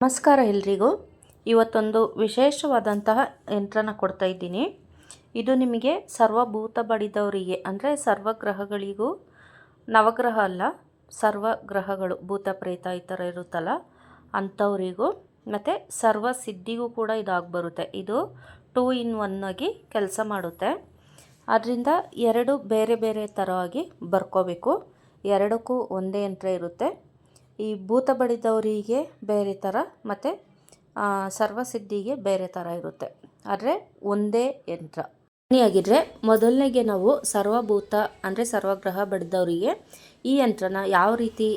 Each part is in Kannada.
ನಮಸ್ಕಾರ ಎಲ್ರಿಗೂ. ಇವತ್ತೊಂದು ವಿಶೇಷವಾದಂತಹ ಯಂತ್ರನ ಕೊಡ್ತಾ ಇದ್ದೀನಿ. ಇದು ನಿಮಗೆ ಸರ್ವಭೂತ ಬಡಿದವರಿಗೆ ಅಂದರೆ ಸರ್ವಗ್ರಹಗಳಿಗೂ, ನವಗ್ರಹ ಅಲ್ಲ ಸರ್ವಗ್ರಹಗಳು, ಭೂತ ಪ್ರೇತ ಈ ಥರ ಇರುತ್ತಲ್ಲ ಅಂಥವರಿಗೂ ಮತ್ತು ಸರ್ವ ಸಿದ್ಧಿಗೂ ಕೂಡ ಇದಾಗಿ ಬರುತ್ತೆ. ಇದು 2 in 1 ಆಗಿ ಕೆಲಸ ಮಾಡುತ್ತೆ. ಅದರಿಂದ ಎರಡು ಬೇರೆ ಬೇರೆ ಥರವಾಗಿ ಬರ್ಕೋಬೇಕು. ಎರಡಕ್ಕೂ ಒಂದೇ ಯಂತ್ರ ಇರುತ್ತೆ. ಈ ಭೂತ ಬಡಿದವರಿಗೆ ಬೇರೆ ಥರ ಮತ್ತು ಸರ್ವಸಿದ್ಧಿಗೆ ಬೇರೆ ಥರ ಇರುತ್ತೆ, ಆದರೆ ಒಂದೇ ಯಂತ್ರ. ಆಗಿದ್ರೆ ಮೊದಲನೇಗೆ ನಾವು ಸರ್ವಭೂತ ಅಂದರೆ ಸರ್ವಗ್ರಹ ಬಡಿದವರಿಗೆ ಈ ಯಂತ್ರನ ಯಾವ ರೀತಿ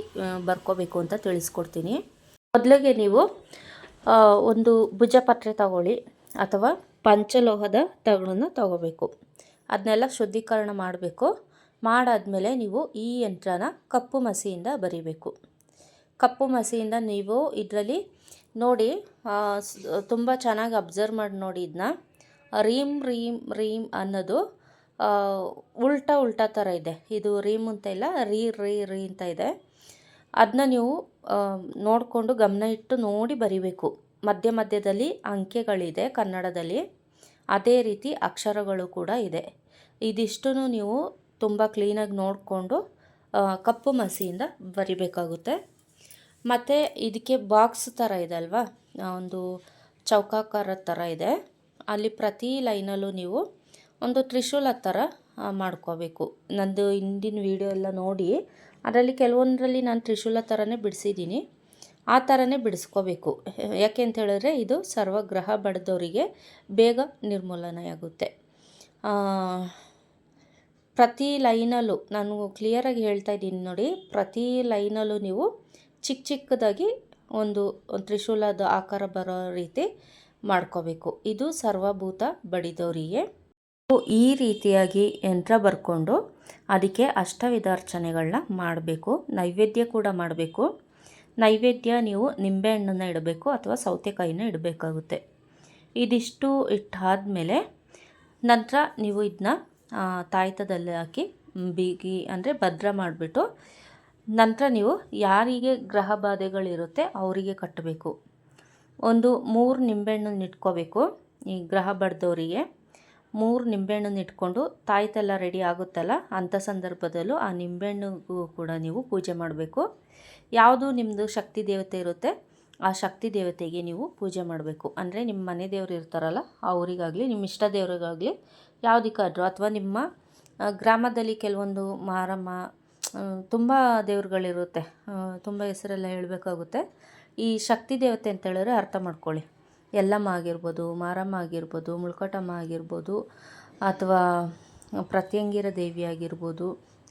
ಬರ್ಕೋಬೇಕು ಅಂತ ತಿಳಿಸ್ಕೊಡ್ತೀನಿ. ಮೊದಲಿಗೆ ನೀವು ಒಂದು ಭುಜಪತ್ರೆ ತಗೊಳ್ಳಿ ಅಥವಾ ಪಂಚಲೋಹದ ತಗಡನ್ನು ತಗೋಬೇಕು. ಅದನ್ನೆಲ್ಲ ಶುದ್ಧೀಕರಣ ಮಾಡಬೇಕು. ಮಾಡಾದಮೇಲೆ ನೀವು ಈ ಯಂತ್ರನ ಕಪ್ಪು ಮಸಿಯಿಂದ ಬರಿಬೇಕು. ಕಪ್ಪು ಮಸಿಯಿಂದ ನೀವು ಇದರಲ್ಲಿ ನೋಡಿ, ತುಂಬ ಚೆನ್ನಾಗಿ ಅಬ್ಸರ್ವ್ ಮಾಡಿ ನೋಡಿ. ಇದನ್ನ ರೀಮ್ ರೀಮ್ ರೀಮ್ ಅನ್ನೋದು ಉಲ್ಟಾ ಥರ ಇದೆ. ಇದು ರೀಮ್ ಅಂತ ಇಲ್ಲ, ರೀ ರೀ ರೀ ಅಂತ ಇದೆ. ಅದನ್ನ ನೀವು ನೋಡಿಕೊಂಡು ಗಮನ ಇಟ್ಟು ನೋಡಿ ಬರಿಬೇಕು. ಮಧ್ಯದಲ್ಲಿ ಅಂಕೆಗಳಿದೆ ಕನ್ನಡದಲ್ಲಿ, ಅದೇ ರೀತಿ ಅಕ್ಷರಗಳು ಕೂಡ ಇದೆ. ಇದಿಷ್ಟು ನೀವು ತುಂಬ ಕ್ಲೀನಾಗಿ ನೋಡಿಕೊಂಡು ಕಪ್ಪು ಮಸಿಯಿಂದ ಬರಿಬೇಕಾಗುತ್ತೆ. ಮತ್ತು ಇದಕ್ಕೆ ಬಾಕ್ಸ್ ಥರ ಇದೆ ಅಲ್ವಾ, ಒಂದು ಚೌಕಾಕಾರದ ಥರ ಇದೆ. ಅಲ್ಲಿ ಪ್ರತಿ ಲೈನಲ್ಲೂ ನೀವು ಒಂದು ತ್ರಿಶೂಲ ಥರ ಮಾಡ್ಕೋಬೇಕು. ನಂದು ಹಿಂದಿನ ವಿಡಿಯೋ ಎಲ್ಲ ನೋಡಿ, ಅದರಲ್ಲಿ ಕೆಲವೊಂದರಲ್ಲಿ ನಾನು ತ್ರಿಶೂಲ ಥರನೇ ಬಿಡಿಸಿದ್ದೀನಿ. ಆ ಥರನೇ ಬಿಡಿಸ್ಕೋಬೇಕು. ಯಾಕೆ ಅಂತ ಹೇಳಿದ್ರೆ ಇದು ಸರ್ವಗ್ರಹ ಬಡಿದವರಿಗೆ ಬೇಗ ನಿರ್ಮೂಲನೆ ಆಗುತ್ತೆ. ಪ್ರತಿ ಲೈನಲ್ಲೂ ನಾನು ಕ್ಲಿಯರಾಗಿ ಹೇಳ್ತಾ ಇದ್ದೀನಿ ನೋಡಿ, ಪ್ರತಿ ಲೈನಲ್ಲೂ ನೀವು ಚಿಕ್ಕದಾಗಿ ಒಂದು ತ್ರಿಶೂಲದ ಆಕಾರ ಬರೋ ರೀತಿ ಮಾಡ್ಕೋಬೇಕು. ಇದು ಸರ್ವಭೂತ ಬಡಿದವರಿಗೆ. ಈ ರೀತಿಯಾಗಿ ಯಂತ್ರ ಬರ್ಕೊಂಡು ಅದಕ್ಕೆ ಅಷ್ಟವಿಧಾರ್ಚನೆಗಳನ್ನ ಮಾಡಬೇಕು. ನೈವೇದ್ಯ ಕೂಡ ಮಾಡಬೇಕು. ನೈವೇದ್ಯ ನೀವು ನಿಂಬೆಹಣ್ಣನ್ನು ಇಡಬೇಕು ಅಥವಾ ಸೌತೆಕಾಯಿನ ಇಡಬೇಕಾಗುತ್ತೆ. ಇದಿಷ್ಟು ಇಟ್ಟಾದಮೇಲೆ ನಂತರ ನೀವು ಇದನ್ನ ತಾಯ್ತದಲ್ಲಿ ಹಾಕಿ ಬೀಗಿ ಅಂದರೆ ಭದ್ರ ಮಾಡಿಬಿಟ್ಟು ನಂತರ ನೀವು ಯಾರಿಗೆ ಗ್ರಹ ಬಾಧೆಗಳಿರುತ್ತೆ ಅವರಿಗೆ ಕಟ್ಟಬೇಕು. ಒಂದು 3 ನಿಂಬೆಹಣ್ಣನ್ನು ಇಟ್ಕೋಬೇಕು. ಈ ಗ್ರಹ ಬಡ್ದವರಿಗೆ 3 ನಿಂಬೆಹಣ್ಣನ್ನು ಇಟ್ಕೊಂಡು ತಾಯ್ತೆಲ್ಲ ರೆಡಿ ಆಗುತ್ತಲ್ಲ ಅಂಥ ಸಂದರ್ಭದಲ್ಲೂ ಆ ನಿಂಬೆಹಣ್ಣಿಗೂ ಕೂಡ ನೀವು ಪೂಜೆ ಮಾಡಬೇಕು. ಯಾವುದು ನಿಮ್ಮದು ಶಕ್ತಿ ದೇವತೆ ಇರುತ್ತೆ ಆ ಶಕ್ತಿ ದೇವತೆಗೆ ನೀವು ಪೂಜೆ ಮಾಡಬೇಕು. ಅಂದರೆ ನಿಮ್ಮ ಮನೆ ದೇವರು ಇರ್ತಾರಲ್ಲ ಅವರಿಗಾಗಲಿ, ನಿಮ್ಮ ಇಷ್ಟ ದೇವರಿಗಾಗಲಿ, ಯಾವುದಕ್ಕಾದ್ರೂ, ಅಥವಾ ನಿಮ್ಮ ಗ್ರಾಮದಲ್ಲಿ ಕೆಲವೊಂದು ಮಾರಮ್ಮ, ತುಂಬ ದೇವ್ರುಗಳಿರುತ್ತೆ, ತುಂಬ ಹೆಸರೆಲ್ಲ ಹೇಳಬೇಕಾಗುತ್ತೆ. ಈ ಶಕ್ತಿ ದೇವತೆ ಅಂತ ಹೇಳಿದ್ರೆ ಅರ್ಥ ಮಾಡ್ಕೊಳ್ಳಿ. ಯಲ್ಲಮ್ಮ ಆಗಿರ್ಬೋದು, ಮಾರಮ್ಮ ಆಗಿರ್ಬೋದು, ಮುಳ್ಕಟಮ್ಮ ಆಗಿರ್ಬೋದು, ಅಥವಾ ಪ್ರತ್ಯಂಗಿರ ದೇವಿ ಆಗಿರ್ಬೋದು,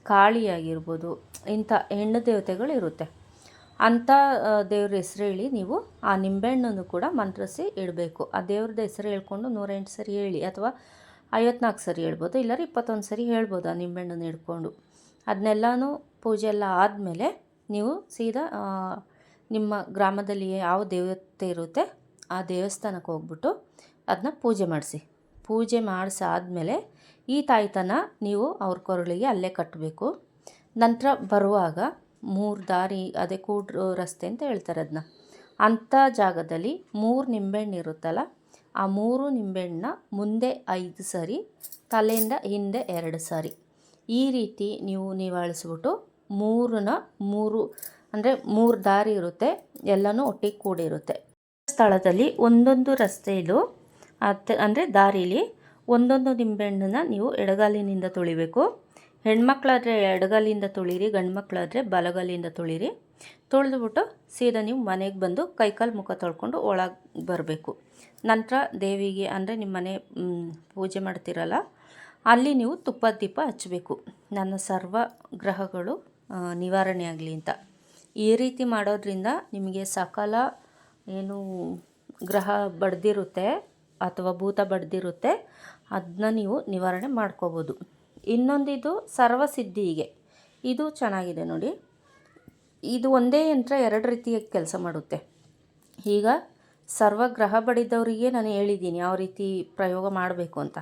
ಕಾಳಿ ಆಗಿರ್ಬೋದು, ಇಂಥ ಹೆಣ್ಣು ದೇವತೆಗಳು ಇರುತ್ತೆ. ಅಂಥ ದೇವ್ರ ಹೆಸರು ಹೇಳಿ ನೀವು ಆ ನಿಂಬೆಹಣ್ಣನ್ನು ಕೂಡ ಮಂತ್ರಿಸಿ ಇಡಬೇಕು. ಆ ದೇವ್ರದ್ದು ಹೆಸರು ಹೇಳ್ಕೊಂಡು 108 ಸರಿ ಹೇಳಿ, ಅಥವಾ 54 ಸರಿ ಹೇಳ್ಬೋದು, ಇಲ್ಲಾಂದ್ರೆ 21 ಸರಿ ಹೇಳ್ಬೋದು ಆ ನಿಂಬೆಹಣ್ಣನ್ನು ಹಿಡ್ಕೊಂಡು. ಅದನ್ನೆಲ್ಲನೂ ಪೂಜೆ ಎಲ್ಲ ಆದಮೇಲೆ ನೀವು ಸೀದಾ ನಿಮ್ಮ ಗ್ರಾಮದಲ್ಲಿ ಯಾವ ದೇವತೆ ಇರುತ್ತೆ ಆ ದೇವಸ್ಥಾನಕ್ಕೆ ಹೋಗ್ಬಿಟ್ಟು ಅದನ್ನ ಪೂಜೆ ಮಾಡಿಸಿ. ಪೂಜೆ ಮಾಡಿಸಾದ್ಮೇಲೆ ಈ ತಾಯ್ತನ ನೀವು ಅವ್ರ ಕೊರಳಿಗೆ ಅಲ್ಲೇ ಕಟ್ಟಬೇಕು. ನಂತರ ಬರುವಾಗ 3 ದಾರಿ, ಅದೇ ಕೂಡ್ರು ರಸ್ತೆ ಅಂತ ಹೇಳ್ತಾರೆ ಅದನ್ನ, ಅಂಥ ಜಾಗದಲ್ಲಿ 3 ನಿಂಬೆಹಣ್ಣು ಇರುತ್ತಲ್ಲ ಆ 3 ನಿಂಬೆಹಣ್ಣನ್ನ ಮುಂದೆ 5 ಸಾರಿ, ತಲೆಯಿಂದ ಹಿಂದೆ 2 ಸಾರಿ, ಈ ರೀತಿ ನೀವು ನಿವಾಳಿಸ್ಬಿಟ್ಟು 3 ಅಂದರೆ 3 ದಾರಿ ಇರುತ್ತೆ, ಎಲ್ಲನೂ ಒಟ್ಟಿಗೆ ಕೂಡಿರುತ್ತೆ. ಸ್ಥಳದಲ್ಲಿ ಒಂದೊಂದು ರಸ್ತೆಯಲ್ಲೂ ಅಂದರೆ ದಾರಿಲಿ ಒಂದೊಂದು ನಿಂಬೆಹಣ್ಣನ್ನು ನೀವು ಎಡಗಾಲಿನಿಂದ ತುಳಿಬೇಕು. ಹೆಣ್ಮಕ್ಳಾದರೆ ಎಡಗಾಲಿಂದ ತುಳಿರಿ, ಗಂಡು ಮಕ್ಕಳಾದರೆ ಬಲಗಾಲಿಂದ ತುಳಿರಿ. ತುಳಿದ್ಬಿಟ್ಟು ಸೀದಾ ನೀವು ಮನೆಗೆ ಬಂದು ಕೈಕಾಲು ಮುಖ ತೊಳ್ಕೊಂಡು ಒಳಗೆ ಬರಬೇಕು. ನಂತರ ದೇವಿಗೆ ಅಂದರೆ ನಿಮ್ಮ ಮನೆ ಪೂಜೆ ಮಾಡ್ತಿರಲ್ಲ ಅಲ್ಲಿ ನೀವು ತುಪ್ಪದ ದೀಪ ಹಚ್ಚಬೇಕು. ನನ್ನ ಸರ್ವ ಗ್ರಹಗಳು ನಿವಾರಣೆ ಆಗಲಿ ಅಂತ. ಈ ರೀತಿ ಮಾಡೋದ್ರಿಂದ ನಿಮಗೆ ಸಕಲ ಏನು ಗ್ರಹ ಬಡ್ದಿರುತ್ತೆ ಅಥವಾ ಭೂತ ಬಡ್ದಿರುತ್ತೆ ಅದನ್ನ ನೀವು ನಿವಾರಣೆ ಮಾಡ್ಕೋಬೋದು. ಇನ್ನೊಂದಿದು ಸರ್ವಸಿದ್ಧಿಗೆ, ಇದು ಚೆನ್ನಾಗಿದೆ ನೋಡಿ. ಇದು ಒಂದೇ ಯಂತ್ರ 2 ರೀತಿಯಾಗಿ ಕೆಲಸ ಮಾಡುತ್ತೆ. ಈಗ ಸರ್ವಗ್ರಹ ಬಡಿದವರಿಗೆ ನಾನು ಹೇಳಿದ್ದೀನಿ ಯಾವ ರೀತಿ ಪ್ರಯೋಗ ಮಾಡಬೇಕು ಅಂತ.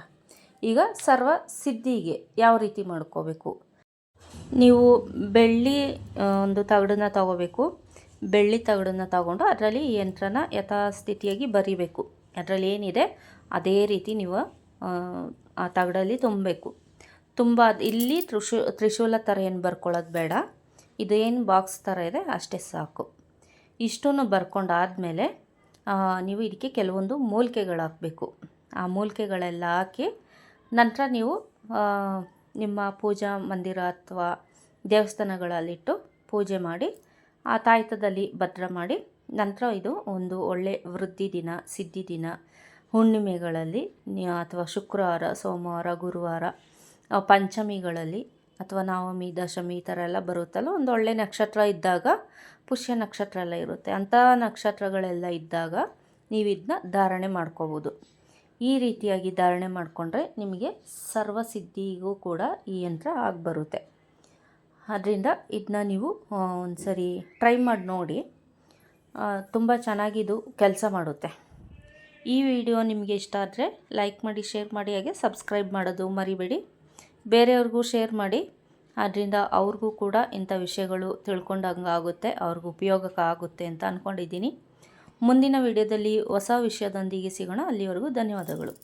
ಈಗ ಸರ್ವ ಸಿದ್ಧಿಗೆ ಯಾವ ರೀತಿ ಮಾಡ್ಕೋಬೇಕು. ನೀವು ಬೆಳ್ಳಿ ಒಂದು ತಗಡನ್ನ ತಗೋಬೇಕು. ಬೆಳ್ಳಿ ತಗಡನ್ನು ತಗೊಂಡು ಅದರಲ್ಲಿ ಈ ಯಂತ್ರನ ಯಥಾಸ್ಥಿತಿಯಾಗಿ ಬರಿಬೇಕು. ಅದರಲ್ಲಿ ಏನಿದೆ ಅದೇ ರೀತಿ ನೀವು ಆ ತಗಡಲ್ಲಿ ತುಂಬಬೇಕು. ಇಲ್ಲಿ ತ್ರಿಶೂಲ ಥರ ಏನು ಬರ್ಕೊಳ್ಳೋದು ಬೇಡ, ಇದೇನು ಬಾಕ್ಸ್ ಥರ ಇದೆ ಅಷ್ಟೇ ಸಾಕು. ಇಷ್ಟನ್ನು ಬರ್ಕೊಂಡಾದಮೇಲೆ ನೀವು ಇದಕ್ಕೆ ಕೆಲವೊಂದು ಮೂಲಿಕೆಗಳು ಹಾಕಬೇಕು. ಆ ಮೂಲಿಕೆಗಳೆಲ್ಲ ಹಾಕಿ ನಂತರ ನೀವು ನಿಮ್ಮ ಪೂಜಾ ಮಂದಿರ ಅಥವಾ ದೇವಸ್ಥಾನಗಳಲ್ಲಿಟ್ಟು ಪೂಜೆ ಮಾಡಿ ಆ ತಾಯ್ತದಲ್ಲಿ ಭದ್ರ ಮಾಡಿ ನಂತರ ಇದು ಒಂದು ಒಳ್ಳೆ ವೃದ್ಧಿ ದಿನ, ಸಿದ್ಧಿ ದಿನ, ಹುಣ್ಣಿಮೆಗಳಲ್ಲಿ ಅಥವಾ ಶುಕ್ರವಾರ, ಸೋಮವಾರ, ಗುರುವಾರ, ಪಂಚಮಿಗಳಲ್ಲಿ ಅಥವಾ ನವಮಿ, ದಶಮಿ ಈ ಥರ ಎಲ್ಲ ಬರುತ್ತಲ್ಲ, ಒಂದು ಒಳ್ಳೆ ನಕ್ಷತ್ರ ಇದ್ದಾಗ, ಪುಷ್ಯ ನಕ್ಷತ್ರ ಎಲ್ಲ ಇರುತ್ತೆ, ಅಂಥ ನಕ್ಷತ್ರಗಳೆಲ್ಲ ಇದ್ದಾಗ ನೀವು ಇದನ್ನ ಧಾರಣೆ ಮಾಡ್ಕೋಬೋದು. ಈ ರೀತಿಯಾಗಿ ಧಾರಣೆ ಮಾಡಿಕೊಂಡ್ರೆ ನಿಮಗೆ ಸರ್ವಸಿದ್ಧಿಗೂ ಕೂಡ ಈ ಯಂತ್ರ ಆಗಿ ಬರುತ್ತೆ. ಅದರಿಂದ ಇದನ್ನ ನೀವು ಒಂದು ಸರಿ ಟ್ರೈ ಮಾಡಿ ನೋಡಿ, ತುಂಬ ಚೆನ್ನಾಗಿದು ಕೆಲಸ ಮಾಡುತ್ತೆ. ಈ ವಿಡಿಯೋ ನಿಮಗೆ ಇಷ್ಟ ಆದರೆ ಲೈಕ್ ಮಾಡಿ, ಶೇರ್ ಮಾಡಿ, ಹಾಗೆ ಸಬ್ಸ್ಕ್ರೈಬ್ ಮಾಡೋದು ಮರಿಬೇಡಿ. ಬೇರೆಯವ್ರಿಗೂ ಶೇರ್ ಮಾಡಿ, ಅದರಿಂದ ಅವ್ರಿಗೂ ಕೂಡ ಇಂಥ ವಿಷಯಗಳು ತಿಳ್ಕೊಂಡಂಗೆ ಆಗುತ್ತೆ, ಅವ್ರಿಗೂ ಉಪಯೋಗಕ್ಕೆ ಆಗುತ್ತೆ ಅಂತ ಅಂದ್ಕೊಂಡಿದ್ದೀನಿ. ಮುಂದಿನ ವಿಡಿಯೋದಲ್ಲಿ ಹೊಸ ವಿಷಯದೊಂದಿಗೆ ಸಿಗೋಣ. ಅಲ್ಲಿವರೆಗೂ ಧನ್ಯವಾದಗಳು.